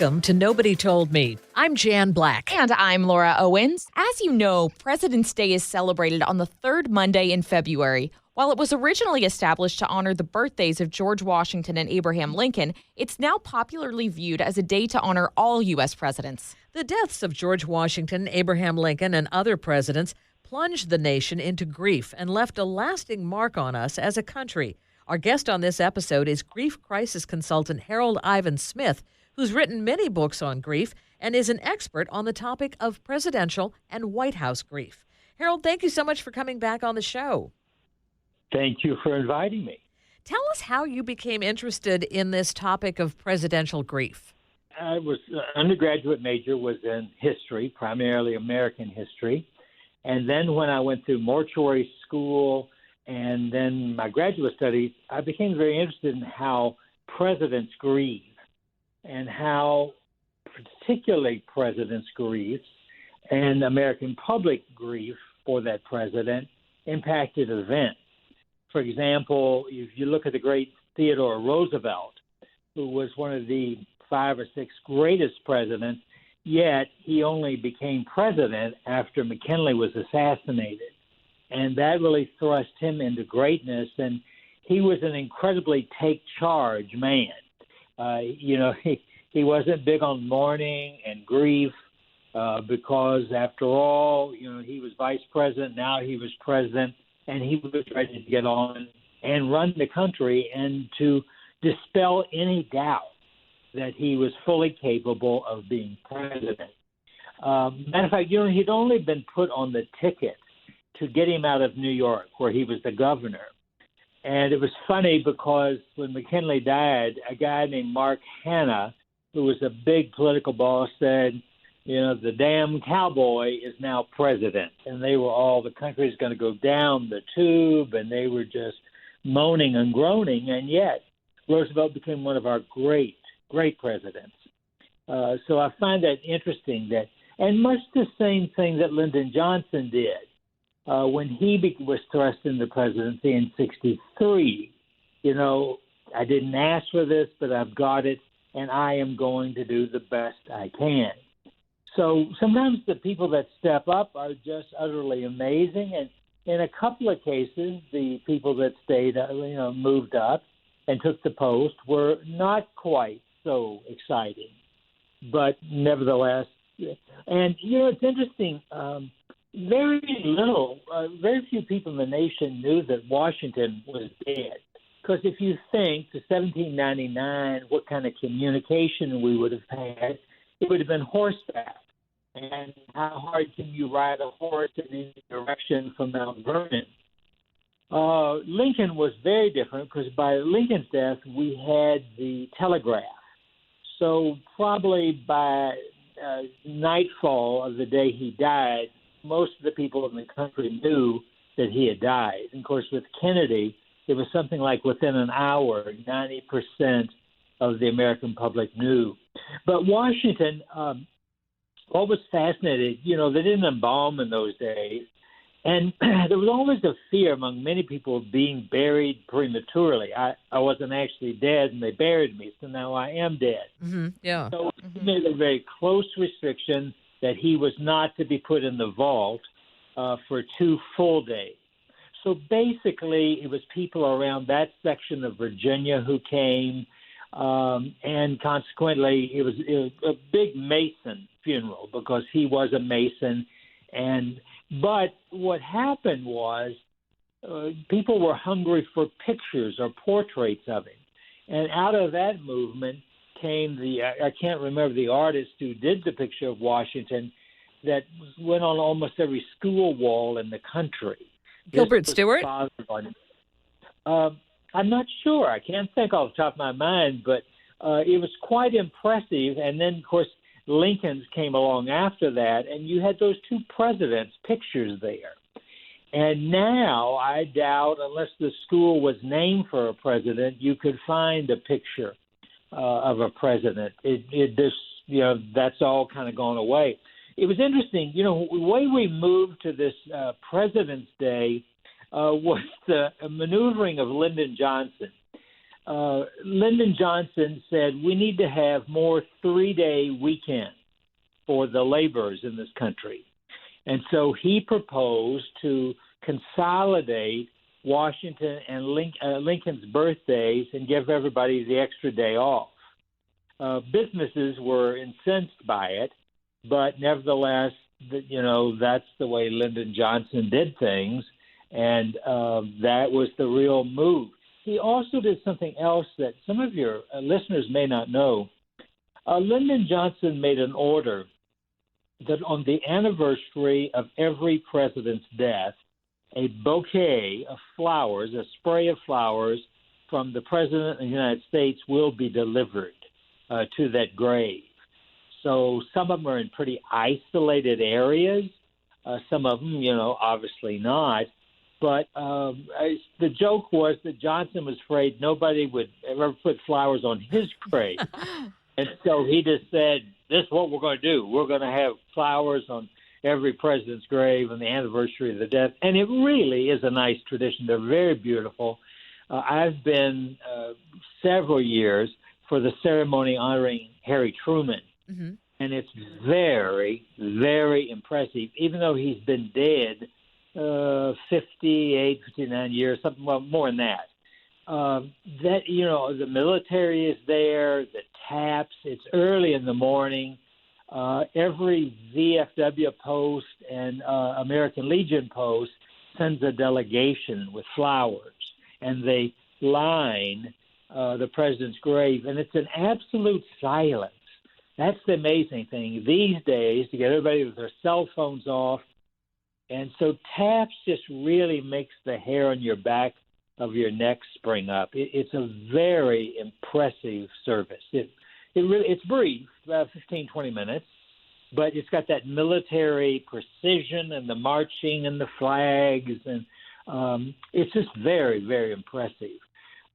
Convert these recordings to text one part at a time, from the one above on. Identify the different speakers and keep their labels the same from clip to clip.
Speaker 1: Welcome to Nobody Told Me. I'm Jan Black.
Speaker 2: And I'm Laura Owens. As you know, President's Day is celebrated on the third Monday in February. While it was originally established to honor the birthdays of George Washington and Abraham Lincoln, it's now popularly viewed as a day to honor all U.S. presidents.
Speaker 1: The deaths of George Washington, Abraham Lincoln, and other presidents plunged the nation into grief and left a lasting mark on us as a country. Our guest on this episode is grief crisis consultant Harold Ivan Smith, who's written many books on grief and is an expert on the topic of presidential and White House grief. Harold, thank you so much for coming back on the show.
Speaker 3: Thank you for inviting me.
Speaker 1: Tell us how you became interested in this topic of presidential grief.
Speaker 3: I was undergraduate major was in history, primarily American history. And then when I went through mortuary school and then my graduate studies, I became very interested in how presidents grieve and how particularly presidents' grief and American public grief for that president impacted events. For example, if you look at the great Theodore Roosevelt, who was one of the 5 or 6 greatest presidents, yet he only became president after McKinley was assassinated. And that really thrust him into greatness. And he was an incredibly take-charge man. He wasn't big on mourning and grief because, after all, he was vice president. Now he was president. And he was ready to get on and run the country and to dispel any doubt that he was fully capable of being president. Matter of fact, he'd only been put on the ticket to get him out of New York, where he was the governor. And it was funny because when McKinley died, a guy named Mark Hanna, who was a big political boss, said, the damn cowboy is now president. And the country's going to go down the tube, and they were just moaning and groaning. And yet, Roosevelt became one of our great, great presidents. So I find that interesting and much the same thing that Lyndon Johnson did when he was thrust into presidency in 1963. I didn't ask for this, but I've got it, and I am going to do the best I can. So sometimes the people that step up are just utterly amazing. And in a couple of cases, the people that stayed, moved up and took the post were not quite so exciting. But nevertheless, and, it's interesting, very few people in the nation knew that Washington was dead. Because if you think to 1799, what kind of communication we would have had, it would have been horseback. And how hard can you ride a horse in any direction from Mount Vernon? Lincoln was very different because by Lincoln's death, we had the telegraph. So probably by nightfall of the day he died, most of the people in the country knew that he had died. And of course, with Kennedy, it was something like within an hour, 90% of the American public knew. But Washington, what was fascinating, they didn't embalm in those days. And there was always a fear among many people of being buried prematurely. I wasn't actually dead, and they buried me, so now I am dead.
Speaker 1: Mm-hmm. Yeah.
Speaker 3: So he made a very close restriction that he was not to be put in the vault for 2 full days. So basically, it was people around that section of Virginia who came, and consequently, it was a big Mason funeral because he was a Mason. But what happened was people were hungry for pictures or portraits of him. And out of that movement came I can't remember the artist who did the picture of Washington that went on almost every school wall in the country.
Speaker 1: Gilbert Stewart?
Speaker 3: I'm not sure. I can't think off the top of my mind, but it was quite impressive. And then, of course, Lincoln's came along after that, and you had those 2 presidents' pictures there. And now, I doubt, unless the school was named for a president, you could find a picture of a president. That's all kind of gone away. It was interesting, the way we moved to this President's Day was the maneuvering of Lyndon Johnson. Lyndon Johnson said we need to have more 3-day weekends for the laborers in this country. And so he proposed to consolidate Washington and Lincoln's birthdays and give everybody the extra day off. Businesses were incensed by it, but nevertheless, that's the way Lyndon Johnson did things, and that was the real move. He also did something else that some of your listeners may not know. Lyndon Johnson made an order that on the anniversary of every president's death, a bouquet of flowers, a spray of flowers from the President of the United States will be delivered to that grave. So some of them are in pretty isolated areas. Some of them, obviously not. But the joke was that Johnson was afraid nobody would ever put flowers on his grave. And so he just said, this is what we're going to do. We're going to have flowers on every president's grave on the anniversary of the death. And it really is a nice tradition. They're very beautiful. I've been several years for the ceremony honoring Harry Truman. Mm-hmm. And it's very, very impressive, even though he's been dead 58, 59 years, something more than that. The military is there, the taps, it's early in the morning. Every VFW post and American Legion post sends a delegation with flowers, and they line the president's grave, and it's an absolute silence. That's the amazing thing these days, to get everybody with their cell phones off. And so taps just really makes the hair on your back of your neck spring up. It's a very impressive service. It's brief, about 15, 20 minutes, but it's got that military precision and the marching and the flags, and it's just very, very impressive.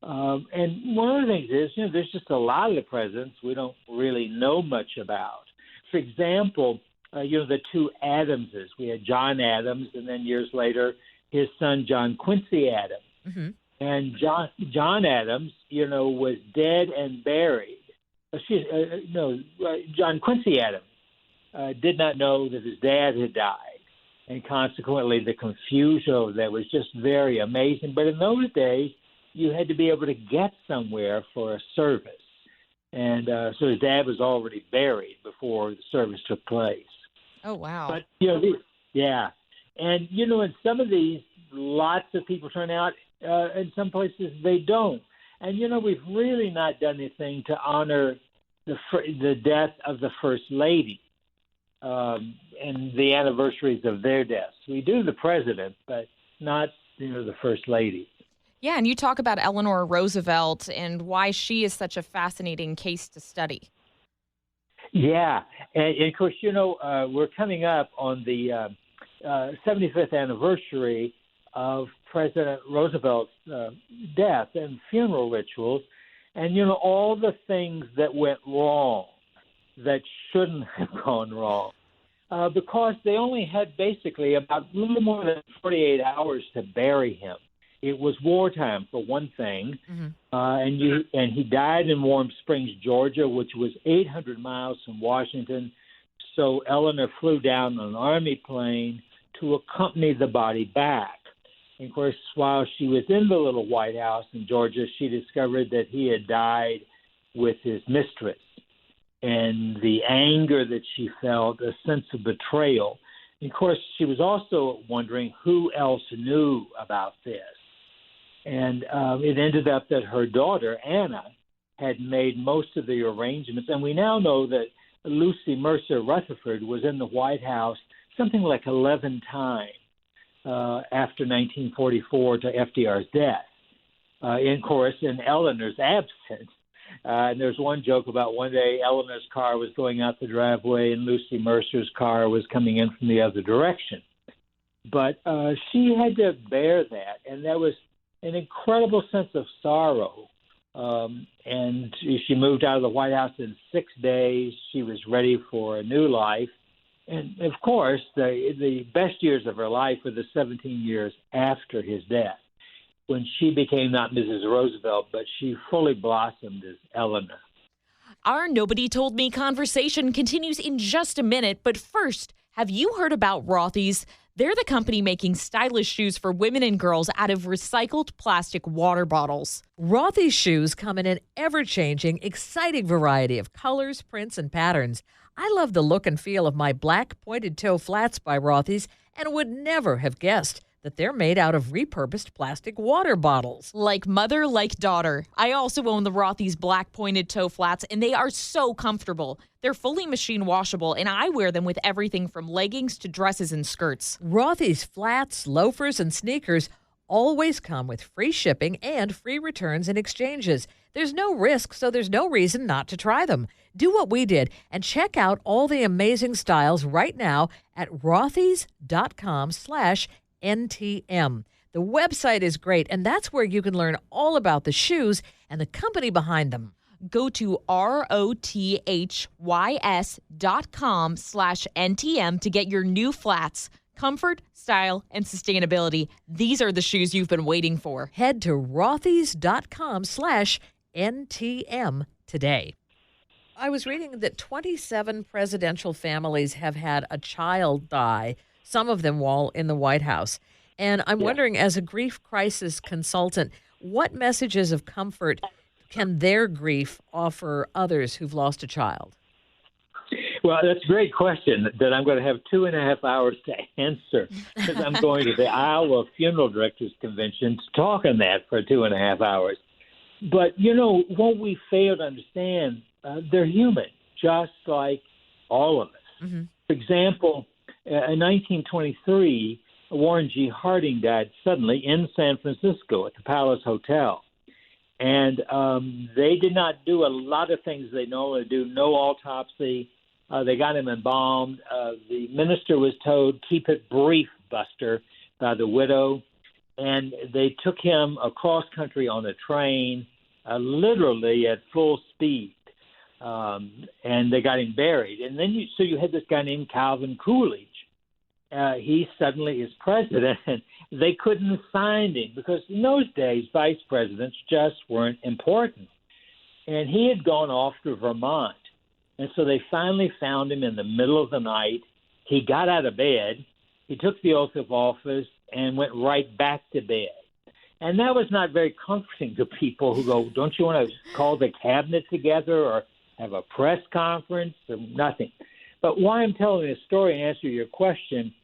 Speaker 3: And one of the things is, there's just a lot of the presidents we don't really know much about. For example, the two Adamses. We had John Adams, and then years later, his son, John Quincy Adams. Mm-hmm. And John Adams, was dead and buried. John Quincy Adams did not know that his dad had died. And consequently, the confusion of that was just very amazing. But in those days, you had to be able to get somewhere for a service. And so his dad was already buried before the service took place.
Speaker 2: Oh, wow.
Speaker 3: But, yeah. And, in some of these, lots of people turn out. In some places, they don't. And, we've really not done anything to honor the death of the First Lady and the anniversaries of their deaths. We do the president, but not, the First Lady.
Speaker 2: Yeah, and you talk about Eleanor Roosevelt and why she is such a fascinating case to study.
Speaker 3: Yeah, and of course, we're coming up on the 75th anniversary of President Roosevelt's death and funeral rituals, and all the things that went wrong that shouldn't have gone wrong, because they only had basically about a little more than 48 hours to bury him. It was wartime, for one thing, mm-hmm. And he died in Warm Springs, Georgia, which was 800 miles from Washington. So Eleanor flew down on an Army plane to accompany the body back. And, of course, while she was in the little White House in Georgia, she discovered that he had died with his mistress. And the anger that she felt, a sense of betrayal. And, of course, she was also wondering who else knew about this. And it ended up that her daughter, Anna, had made most of the arrangements. And we now know that Lucy Mercer Rutherford was in the White House something like 11 times after 1944 to FDR's death. And, of course, in Eleanor's absence. And there's one joke about one day Eleanor's car was going out the driveway and Lucy Mercer's car was coming in from the other direction. But she had to bear that, and that was an incredible sense of sorrow. And she moved out of the White House in 6 days. She was ready for a new life. And, of course, the best years of her life were the 17 years after his death. when she became not Mrs. Roosevelt, but she fully blossomed as Eleanor.
Speaker 2: Our Nobody Told Me conversation continues in just a minute, but first, have you heard about Rothy's? They're the company making stylish shoes for women and girls out of recycled plastic water bottles.
Speaker 1: Rothy's shoes come in an ever-changing, exciting variety of colors, prints, and patterns. I love the look and feel of my black pointed-toe flats by Rothy's and would never have guessed that they're made out of repurposed plastic water bottles.
Speaker 2: Like mother, like daughter. I also own the Rothy's black pointed toe flats, and they are so comfortable. They're fully machine washable, and I wear them with everything from leggings to dresses and skirts.
Speaker 1: Rothy's flats, loafers, and sneakers always come with free shipping and free returns and exchanges. There's no risk, so there's no reason not to try them. Do what we did and check out all the amazing styles right now at rothys.com/NTM. The website is great, and that's where you can learn all about the shoes and the company behind them.
Speaker 2: Go to rothys.com/NTM to get your new flats. Comfort, style, and sustainability. These are the shoes you've been waiting for.
Speaker 1: Head to rothys.com/NTM today. I was reading that 27 presidential families have had a child die, some of them while in the White House. And I'm wondering, as a grief crisis consultant, what messages of comfort can their grief offer others who've lost a child?
Speaker 3: Well, that's a great question that I'm going to have 2.5 hours to answer because I'm going to the Iowa Funeral Directors Convention to talk on that for 2.5 hours. But, you know, what we fail to understand, they're human, just like all of us.
Speaker 1: Mm-hmm.
Speaker 3: For example, in 1923, Warren G. Harding died suddenly in San Francisco at the Palace Hotel. And they did not do a lot of things they normally do, no autopsy. They got him embalmed. The minister was told, keep it brief, Buster, by the widow. And they took him across country on a train, literally at full speed. And they got him buried. And then you had this guy named Calvin Coolidge. He suddenly is president, and they couldn't find him because in those days, vice presidents just weren't important. And he had gone off to Vermont. And so they finally found him in the middle of the night. He got out of bed. He took the oath of office and went right back to bed. And that was not very comforting to people who go, don't you want to call the cabinet together or have a press conference or nothing? But why I'm telling this story and answer your question,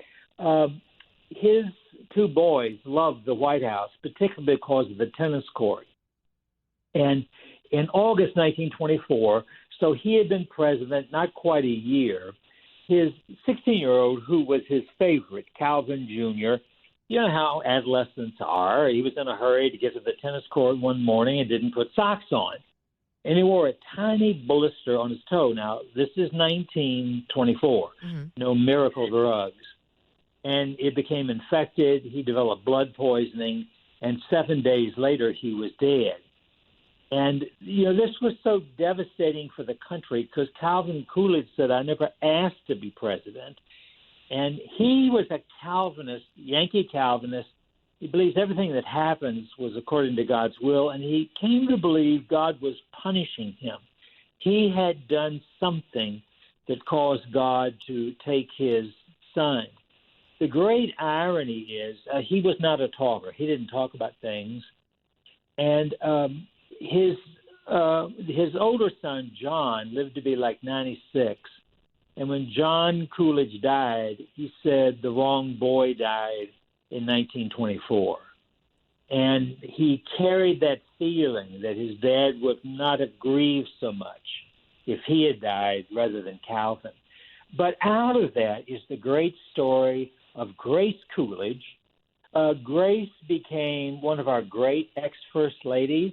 Speaker 3: his two boys loved the White House, particularly because of the tennis court. And in August 1924, so he had been president not quite a year, his 16-year-old, who was his favorite, Calvin Jr., you know how adolescents are. He was in a hurry to get to the tennis court one morning and didn't put socks on. And he wore a tiny blister on his toe. Now, this is 1924. Mm-hmm. No miracle drugs. And it became infected. He developed blood poisoning. And 7 days later, he was dead. And, you know, this was so devastating for the country because Calvin Coolidge said, I never asked to be president. And he was a Calvinist, Yankee Calvinist. He believes everything that happens was according to God's will, and he came to believe God was punishing him. He had done something that caused God to take his son. The great irony is he was not a talker. He didn't talk about things. And his older son, John, lived to be like 96. And when John Coolidge died, he said the wrong boy died in 1924. And he carried that feeling that his dad would not have grieved so much if he had died rather than Calvin. But out of that is the great story of Grace Coolidge. Grace became one of our great ex-First Ladies.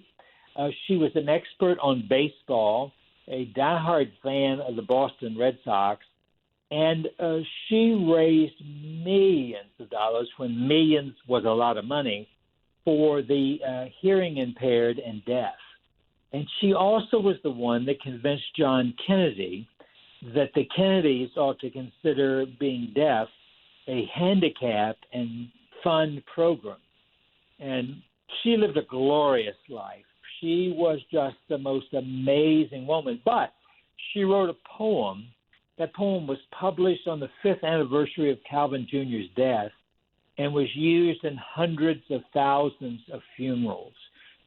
Speaker 3: She was an expert on baseball, a diehard fan of the Boston Red Sox, and she raised millions of dollars, when millions was a lot of money, for the hearing impaired and deaf. And she also was the one that convinced John Kennedy that the Kennedys ought to consider being deaf a handicap and fund program. And She lived a glorious life. She was just the most amazing woman. But she wrote a poem. That poem was published on the 5th anniversary of Calvin Jr.'s death and was used in hundreds of thousands of funerals.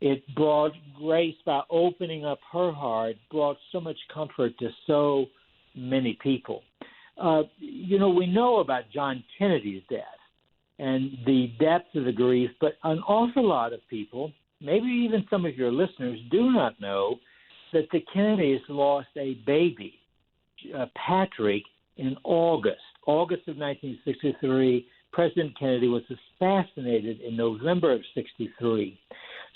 Speaker 3: It brought grace by opening up her heart, brought so much comfort to so many people. We know about John Kennedy's death and the depth of the grief, but an awful lot of people, maybe even some of your listeners, do not know that the Kennedys lost a baby, Patrick, in August of 1963. President Kennedy was assassinated in November of 63.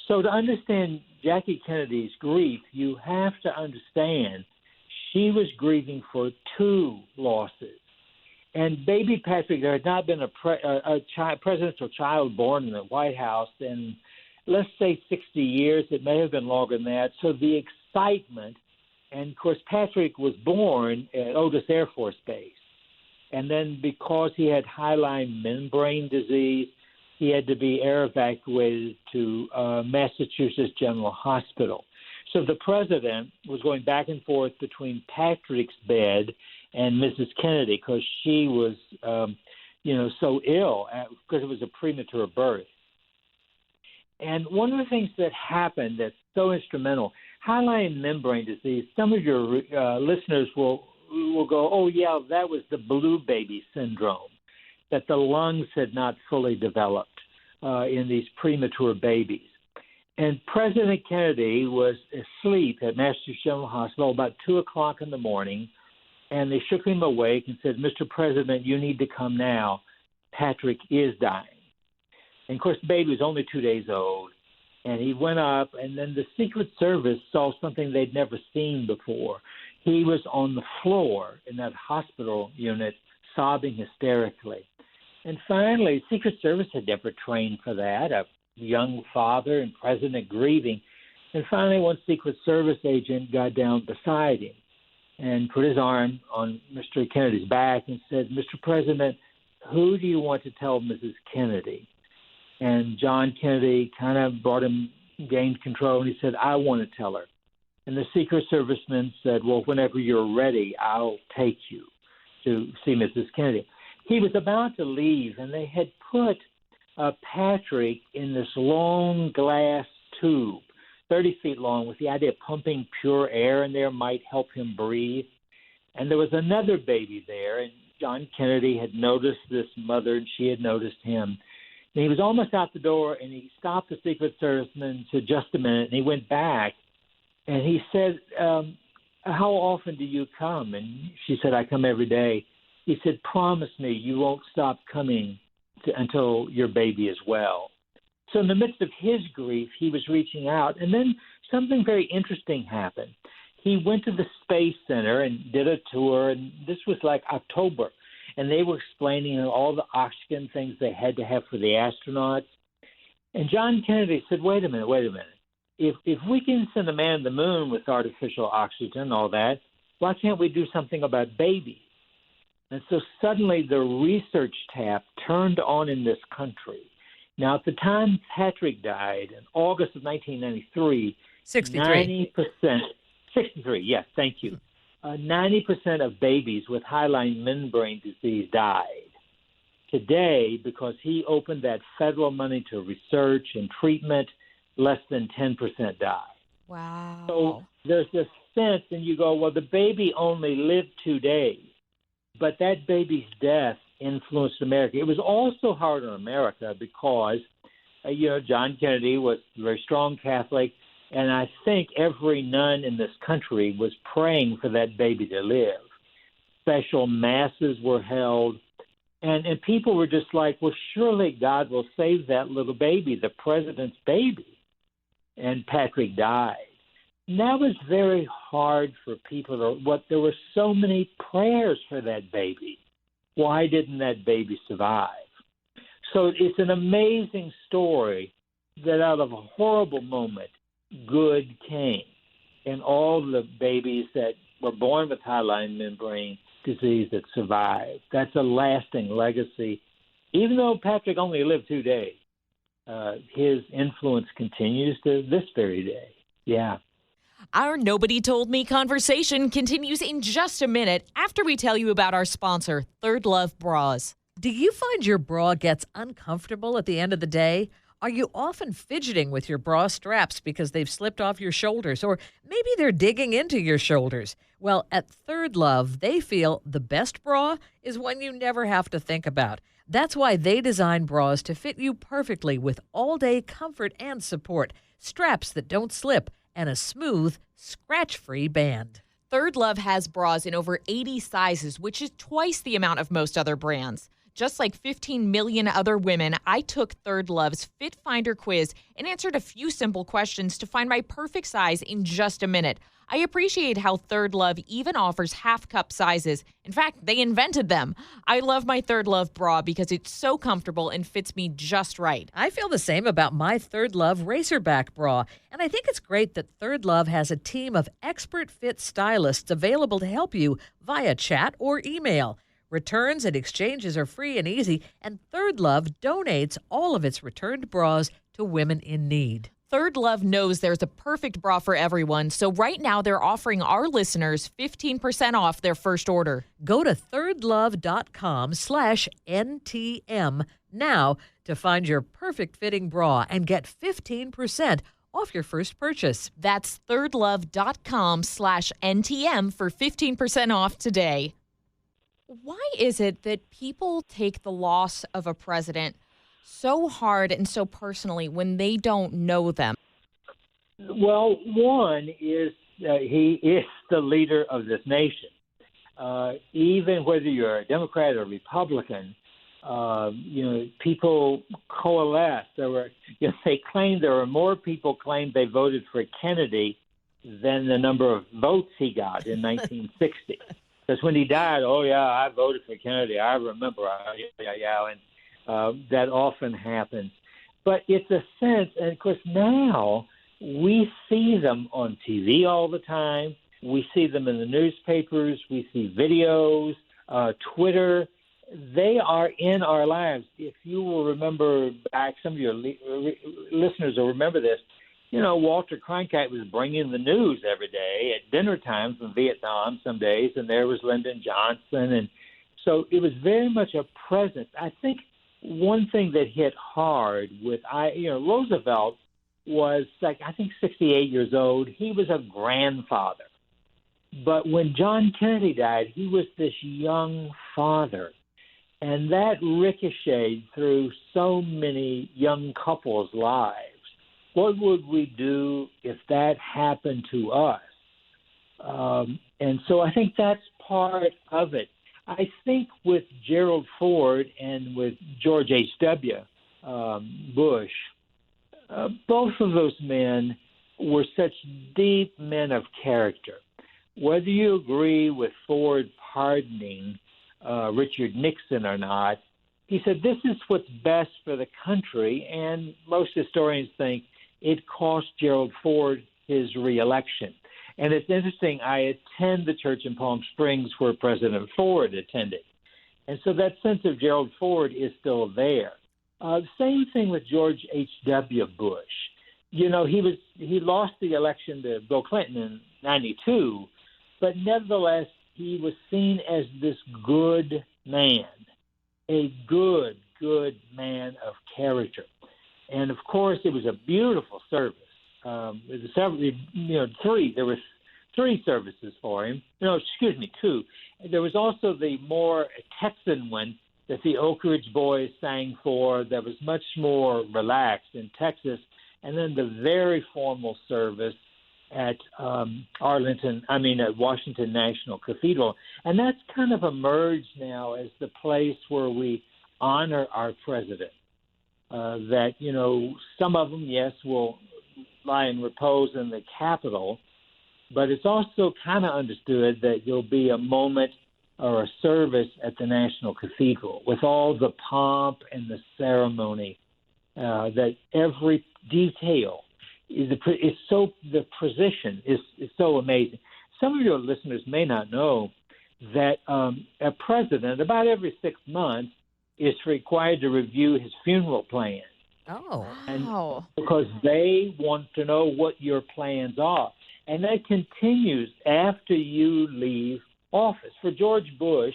Speaker 3: So to understand Jackie Kennedy's grief, you have to understand she was grieving for two losses. And baby Patrick, there had not been a presidential child born in the White House in, let's say, 60 years. It may have been longer than that. So the excitement, and of course Patrick was born at Otis Air Force Base. And then because he had hyaline membrane disease, he had to be air evacuated to Massachusetts General Hospital. So the president was going back and forth between Patrick's bed and Mrs. Kennedy because she was, so ill because it was a premature birth. And one of the things that happened that's so instrumental, hyaline membrane disease, some of your listeners will go, oh, yeah, that was the blue baby syndrome, that the lungs had not fully developed in these premature babies. And President Kennedy was asleep at Massachusetts General Hospital about 2 o'clock in the morning, and they shook him awake and said, Mr. President, you need to come now. Patrick is dying. And, of course, the baby was only 2 days old, and he went up, and then the Secret Service saw something they'd never seen before. He was on the floor in that hospital unit sobbing hysterically. And finally, Secret Service had never trained for that, a young father and president grieving. And finally, one Secret Service agent got down beside him and put his arm on Mr. Kennedy's back and said, Mr. President, who do you want to tell Mrs. Kennedy? And John Kennedy kind of gained control, and he said, I want to tell her. And the Secret Serviceman said, well, whenever you're ready, I'll take you to see Mrs. Kennedy. He was about to leave, and they had put Patrick in this long glass tube, 30 feet long, with the idea of pumping pure air in there might help him breathe. And there was another baby there, and John Kennedy had noticed this mother, and she had noticed him. And he was almost out the door, and he stopped the Secret Serviceman and said, just a minute, and he went back. And he said, how often do you come? And she said, I come every day. He said, promise me you won't stop coming until your baby is well. So in the midst of his grief, he was reaching out. And then something very interesting happened. He went to the Space Center and did a tour, and this was like October. And they were explaining all the oxygen things they had to have for the astronauts. And John Kennedy said, wait a minute. If we can send a man to the moon with artificial oxygen and all that, why can't we do something about babies? And so suddenly the research tap turned on in this country. Now, at the time Patrick died in August of 1993,
Speaker 1: 63.
Speaker 3: 63, yes, thank you. 90% of babies with hyaline membrane disease died. Today, because he opened that federal money to research and treatment, less than 10% die.
Speaker 2: Wow.
Speaker 3: So there's this sense, and you go, well, the baby only lived 2 days, but that baby's death influenced America. It was also hard on America because, John Kennedy was a very strong Catholic, and I think every nun in this country was praying for that baby to live. Special masses were held, and people were just like, well, surely God will save that little baby, the president's baby. And Patrick died. And that was very hard for people. There were so many prayers for that baby. Why didn't that baby survive? So it's an amazing story that out of a horrible moment, good came. And all the babies that were born with hyaline membrane disease that survived. That's a lasting legacy, even though Patrick only lived 2 days. his influence continues to this very day. Yeah.
Speaker 2: Our Nobody Told Me conversation continues in just a minute after we tell you about our sponsor, Third Love Bras.
Speaker 1: Do you find your bra gets uncomfortable at the end of the day? Are you often fidgeting with your bra straps because they've slipped off your shoulders, or maybe they're digging into your shoulders? Well, at Third Love, they feel the best bra is one you never have to think about. That's why they design bras to fit you perfectly with all-day comfort and support, straps that don't slip, and a smooth, scratch-free band.
Speaker 2: Third Love has bras in over 80 sizes, which is twice the amount of most other brands. Just like 15 million other women, I took Third Love's Fit Finder quiz and answered a few simple questions to find my perfect size in just a minute. I appreciate how Third Love even offers half-cup sizes. In fact, they invented them. I love my Third Love bra because it's so comfortable and fits me just right.
Speaker 1: I feel the same about my Third Love Racerback bra, and I think it's great that Third Love has a team of expert fit stylists available to help you via chat or email. Returns and exchanges are free and easy, and Third Love donates all of its returned bras to women in need.
Speaker 2: Third Love knows there's a perfect bra for everyone, so right now they're offering our listeners 15% off their first order.
Speaker 1: Go to thirdlove.com/NTM now to find your perfect fitting bra and get 15% off your first purchase.
Speaker 2: That's thirdlove.com/NTM for 15% off today. Why is it that people take the loss of a president so hard and so personally when they don't know them?
Speaker 3: Well, one is he is the leader of this nation. Even whether you're a Democrat or Republican, people coalesce. They claim there were more people claimed they voted for Kennedy than the number of votes he got in 1960. Because when he died, I voted for Kennedy. I remember, and that often happens. But it's a sense, and of course now we see them on TV all the time. We see them in the newspapers. We see videos, Twitter. They are in our lives. If you will remember back, some of your listeners will remember this. Walter Cronkite was bringing the news every day at dinner time from Vietnam some days, and there was Lyndon Johnson. And so it was very much a presence. I think one thing that hit hard with Roosevelt was 68 years old. He was a grandfather. But when John Kennedy died, he was this young father. And that ricocheted through so many young couples' lives. What would we do if that happened to us? And so I think that's part of it. I think with Gerald Ford and with George H.W. Bush, both of those men were such deep men of character. Whether you agree with Ford pardoning Richard Nixon or not, he said this is what's best for the country, and most historians think it cost Gerald Ford his reelection. And it's interesting, I attend the church in Palm Springs where President Ford attended. And so that sense of Gerald Ford is still there. Same thing with George H.W. Bush. He lost the election to Bill Clinton in 92, but nevertheless, he was seen as this good man, a good man of character. And of course, it was a beautiful service. There were three services for him. Two. There was also the more Texan one that the Oak Ridge Boys sang for that was much more relaxed in Texas. And then the very formal service at Washington National Cathedral. And that's kind of emerged now as the place where we honor our president. Some of them, yes, will lie in repose in the Capitol, but it's also kind of understood that there'll be a moment or a service at the National Cathedral with all the pomp and the ceremony, that every detail the precision is so amazing. Some of your listeners may not know that a president, about every 6 months, is required to review his funeral plan.
Speaker 1: Oh.
Speaker 3: And
Speaker 2: Wow.
Speaker 3: because they want to know what your plans are. And that continues after you leave office. For George Bush,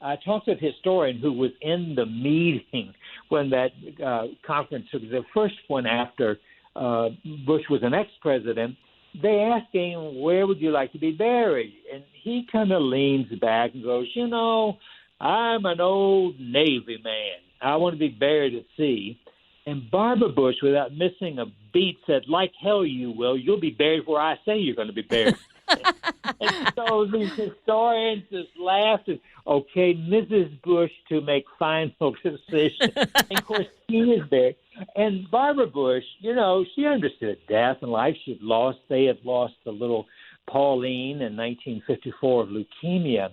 Speaker 3: I talked to a historian who was in the meeting when that conference took, the first one after Bush was an ex-president. They asked him, where would you like to be buried? And he kind of leans back and goes, I'm an old Navy man. I want to be buried at sea. And Barbara Bush, without missing a beat, said, like hell you will. You'll be buried where I say you're going to be buried. And so these historians just laughed and, okay, Mrs. Bush to make final decision. And, of course, she was there. And Barbara Bush, she understood death and life. They had lost the little Pauline in 1954 of leukemia.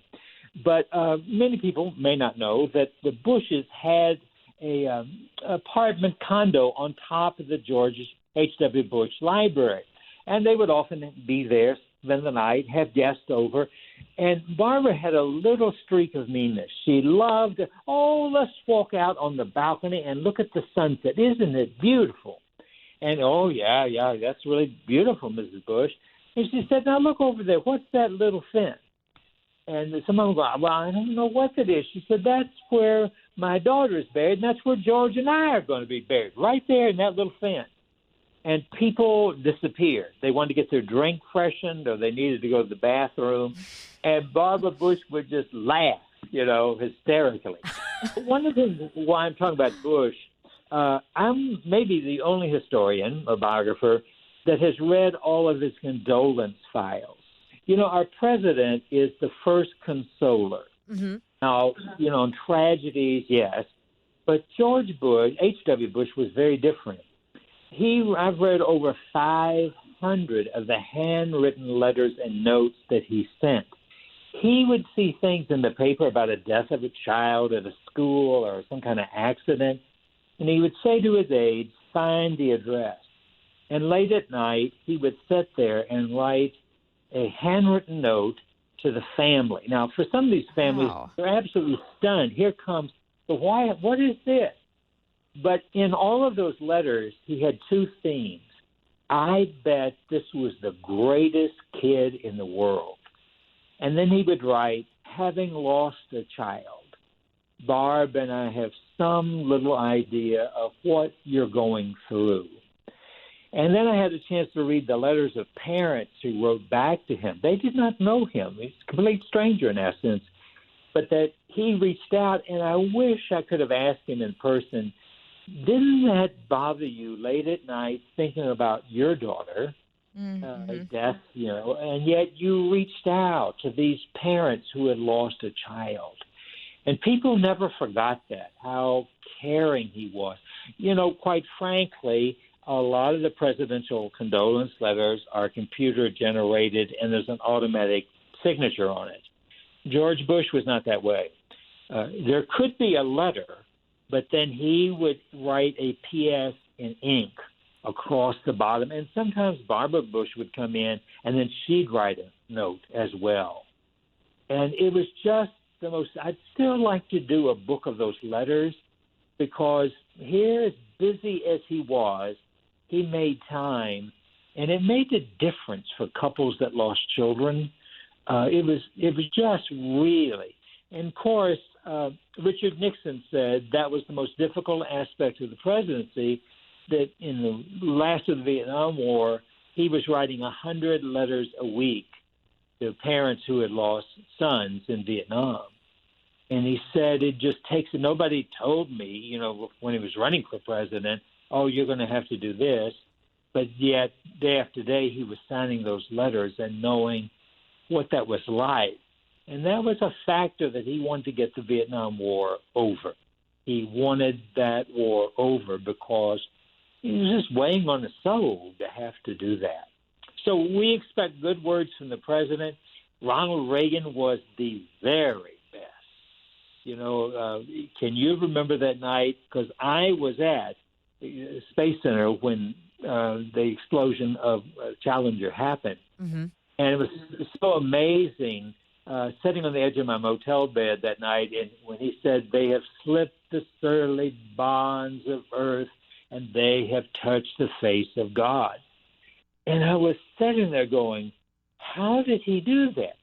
Speaker 3: But many people may not know that the Bushes had a apartment condo on top of the George H.W. Bush Library. And they would often be there, spend the night, have guests over. And Barbara had a little streak of meanness. She loved, let's walk out on the balcony and look at the sunset. Isn't it beautiful? And, yeah, that's really beautiful, Mrs. Bush. And she said, now look over there. What's that little fence? And someone would go, well, I don't know what it is. She said, that's where my daughter is buried, and that's where George and I are going to be buried, right there in that little fence. And people disappeared. They wanted to get their drink freshened or they needed to go to the bathroom. And Barbara Bush would just laugh, hysterically. One of the things why I'm talking about Bush, I'm maybe the only historian or biographer that has read all of his condolence files. Our president is the first consoler. Mm-hmm. Now, in tragedies, yes. But George Bush, H.W. Bush, was very different. I've read over 500 of the handwritten letters and notes that he sent. He would see things in the paper about a death of a child at a school or some kind of accident, and he would say to his aides, find the address. And late at night, he would sit there and write a handwritten note to the family. Now, for some of these families, They're absolutely stunned. Here comes what is this? But in all of those letters, he had two themes. I bet this was the greatest kid in the world. And then he would write, having lost a child, Barb and I have some little idea of what you're going through. And then I had a chance to read the letters of parents who wrote back to him. They did not know him. He's a complete stranger in essence. But that he reached out, and I wish I could have asked him in person, didn't that bother you late at night thinking about your daughter, death, and yet you reached out to these parents who had lost a child. And people never forgot that, how caring he was. Quite frankly, a lot of the presidential condolence letters are computer-generated, and there's an automatic signature on it. George Bush was not that way. There could be a letter, but then he would write a P.S. in ink across the bottom, and sometimes Barbara Bush would come in, and then she'd write a note as well. And it was just the most – I'd still like to do a book of those letters because here, as busy as he was, he made time, and it made a difference for couples that lost children. It was just really – and, of course, Richard Nixon said that was the most difficult aspect of the presidency, that in the last of the Vietnam War, he was writing 100 letters a week to parents who had lost sons in Vietnam. And he said it just takes – nobody told me, when he was running for president, oh, you're going to have to do this. But yet, day after day, he was signing those letters and knowing what that was like. And that was a factor that he wanted to get the Vietnam War over. He wanted that war over because it was just weighing on his soul to have to do that. So we expect good words from the president. Ronald Reagan was the very best. Can you remember that night? Because I was at the Space Center when the explosion of Challenger happened. Mm-hmm. And it was so amazing sitting on the edge of my motel bed that night, and when he said, they have slipped the surly bonds of earth and they have touched the face of God. And I was sitting there going, how did he do that?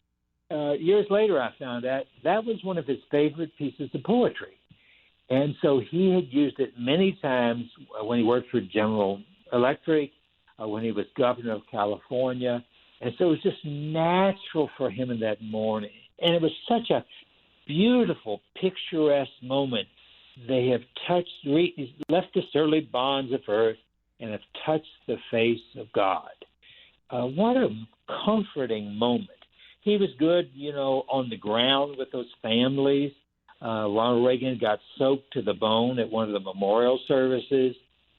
Speaker 3: Years later, I found out that was one of his favorite pieces of poetry. And so he had used it many times when he worked for General Electric, when he was governor of California. And so it was just natural for him in that morning. And it was such a beautiful, picturesque moment. They have left the earthly bonds of earth and have touched the face of God. What a comforting moment. He was good, on the ground with those families. Ronald Reagan got soaked to the bone at one of the memorial services,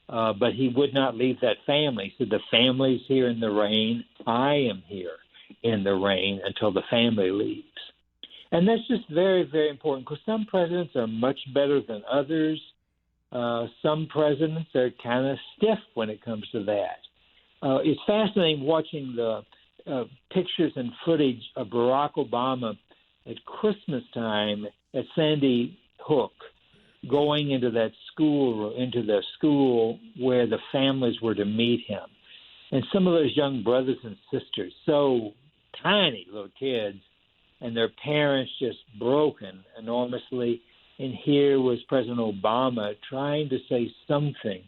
Speaker 3: but he would not leave that family. He said, the family's here in the rain. I am here in the rain until the family leaves. And that's just very, very important because some presidents are much better than others. Some presidents are kind of stiff when it comes to that. It's fascinating watching the pictures and footage of Barack Obama at Christmas time at Sandy Hook, going into the school where the families were to meet him. And some of those young brothers and sisters, so tiny little kids, and their parents just broken enormously. And here was President Obama trying to say something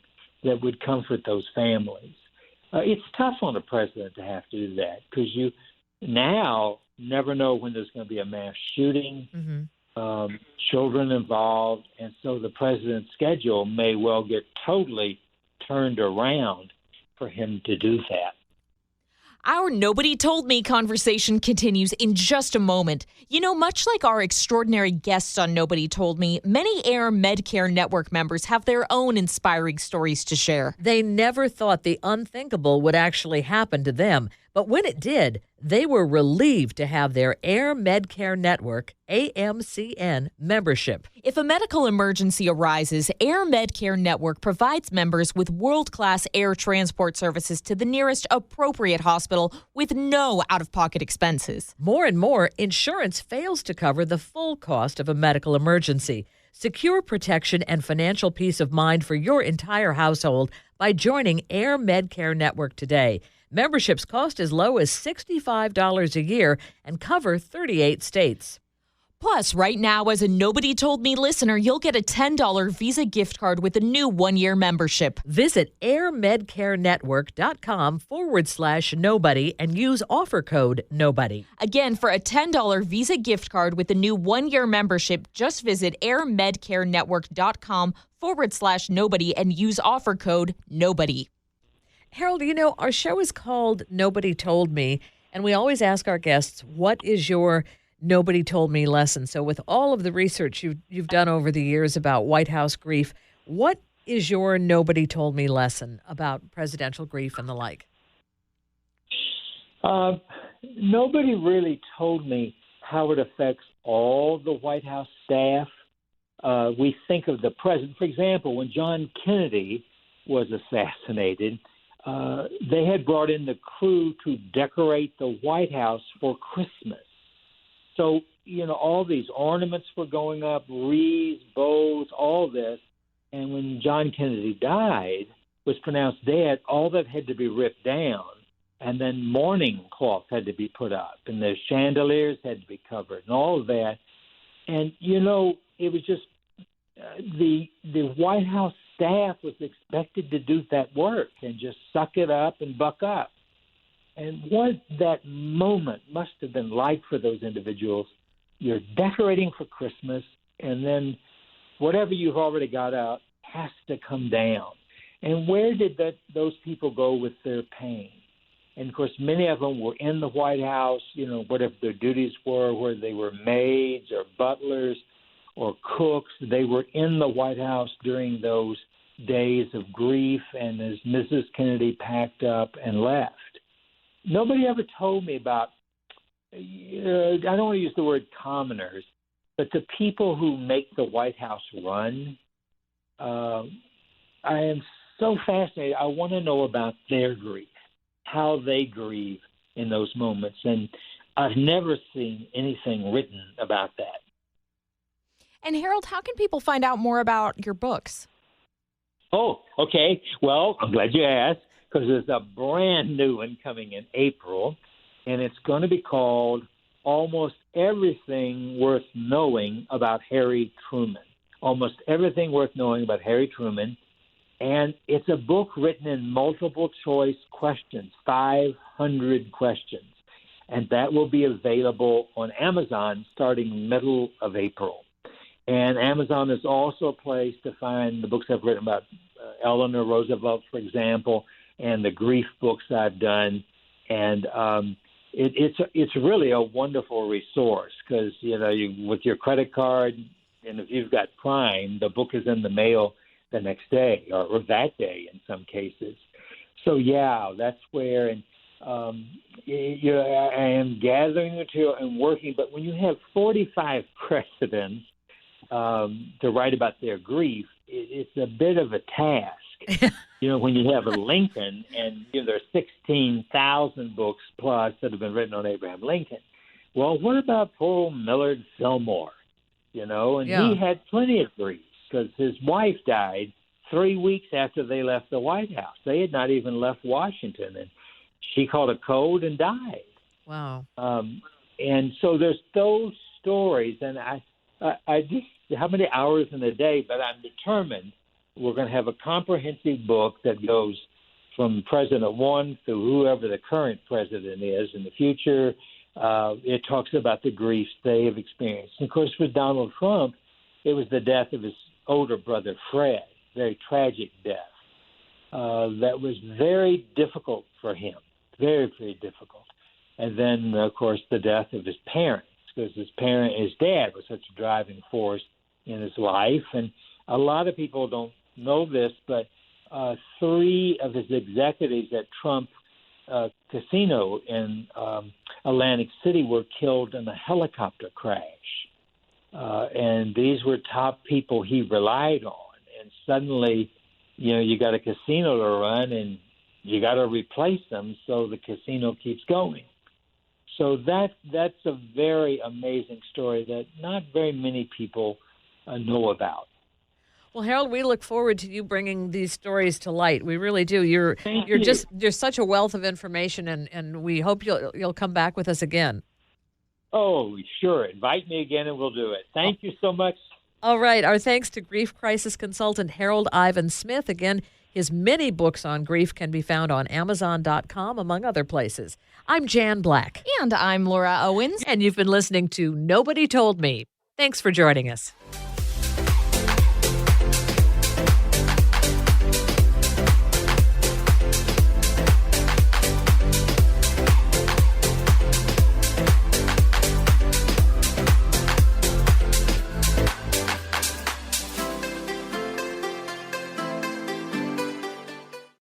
Speaker 3: that would comfort those families. It's tough on a president to have to do that because you now never know when there's going to be a mass shooting, children involved, and so the president's schedule may well get totally turned around for him to do that.
Speaker 2: Our Nobody Told Me conversation continues in just a moment. Much like our extraordinary guests on Nobody Told Me, many Air Medcare Network members have their own inspiring stories to share.
Speaker 1: They never thought the unthinkable would actually happen to them. But when it did, they were relieved to have their Air Medcare Network, AMCN, membership.
Speaker 2: If a medical emergency arises, Air Medcare Network provides members with world-class air transport services to the nearest appropriate hospital with no out-of-pocket expenses.
Speaker 1: More and more, insurance fails to cover the full cost of a medical emergency. Secure protection and financial peace of mind for your entire household by joining Air Medcare Network today. Memberships cost as low as $65 a year and cover 38 states.
Speaker 2: Plus, right now, as a Nobody Told Me listener, you'll get a $10 Visa gift card with a new one-year membership.
Speaker 1: Visit airmedcarenetwork.com/nobody and use offer code NOBODY.
Speaker 2: Again, for a $10 Visa gift card with a new one-year membership, just visit airmedcarenetwork.com/nobody and use offer code NOBODY.
Speaker 1: Harold, our show is called Nobody Told Me, and we always ask our guests, what is your Nobody Told Me lesson? So with all of the research you've done over the years about White House grief, what is your Nobody Told Me lesson about presidential grief and the like?
Speaker 3: Nobody really told me how it affects all the White House staff. We think of the president. For example, when John Kennedy was assassinated, they had brought in the crew to decorate the White House for Christmas. So, all these ornaments were going up, wreaths, bows, all this. And when John Kennedy died, was pronounced dead, all that had to be ripped down. And then mourning cloth had to be put up, and the chandeliers had to be covered, and all of that. And, it was just the White House staff was expected to do that work and just suck it up and buck up. And what that moment must have been like for those individuals. You're decorating for Christmas, and then whatever you've already got out has to come down. And where did those people go with their pain? And, of course, many of them were in the White House, whatever their duties were, whether they were maids or butlers or cooks. They were in the White House during those days of grief, and as Mrs. Kennedy packed up and left. Nobody ever told me about, I don't want to use the word commoners, but the people who make the White House run. I am so fascinated. I want to know about their grief, how they grieve in those moments. And I've never seen anything written about that.
Speaker 2: And Harold, how can people find out more about your books?
Speaker 3: Oh, okay. Well, I'm glad you asked because there's a brand new one coming in April, and it's going to be called Almost Everything Worth Knowing About Harry Truman. Almost Everything Worth Knowing About Harry Truman. And it's a book written in multiple choice questions, 500 questions. And that will be available on Amazon starting middle of April. And Amazon is also a place to find the books I've written about Eleanor Roosevelt, for example, and the grief books I've done. And it's really a wonderful resource because, you with your credit card, and if you've got Prime, the book is in the mail the next day or that day in some cases. So, yeah, that's where I am gathering material and working. But when you have 45 presidents to write about their grief, it's a bit of a task. When you have a Lincoln and there are 16,000 books plus that have been written on Abraham Lincoln. Well, what about poor Millard Fillmore? And he had plenty of grief because his wife died 3 weeks after they left the White House. They had not even left Washington, and she caught a cold and died.
Speaker 1: Wow.
Speaker 3: And so there's those stories, and I just, how many hours in a day, but I'm determined we're going to have a comprehensive book that goes from President 1 to whoever the current president is in the future. It talks about the griefs they have experienced. And of course, with Donald Trump, it was the death of his older brother, Fred, very tragic death. That was very difficult for him, very, very difficult. And then, of course, the death of his parents, because his dad was such a driving force in his life. And a lot of people don't know this, but 3 of his executives at Trump Casino in Atlantic City were killed in a helicopter crash. And these were top people he relied on. And suddenly, you got a casino to run and you got to replace them so the casino keeps going. So that's a very amazing story that not very many people know about.
Speaker 1: Well, Harold, we look forward to you bringing these stories to light. We really do. You're such a wealth of information, and we hope you'll come back with us again.
Speaker 3: Oh, sure. Invite me again, and we'll do it. Thank you so much.
Speaker 1: All right. Our thanks to grief crisis consultant Harold Ivan Smith. Again, his many books on grief can be found on Amazon.com, among other places. I'm Jan Black.
Speaker 2: And I'm Laura Owens.
Speaker 1: And you've been listening to Nobody Told Me. Thanks for joining us.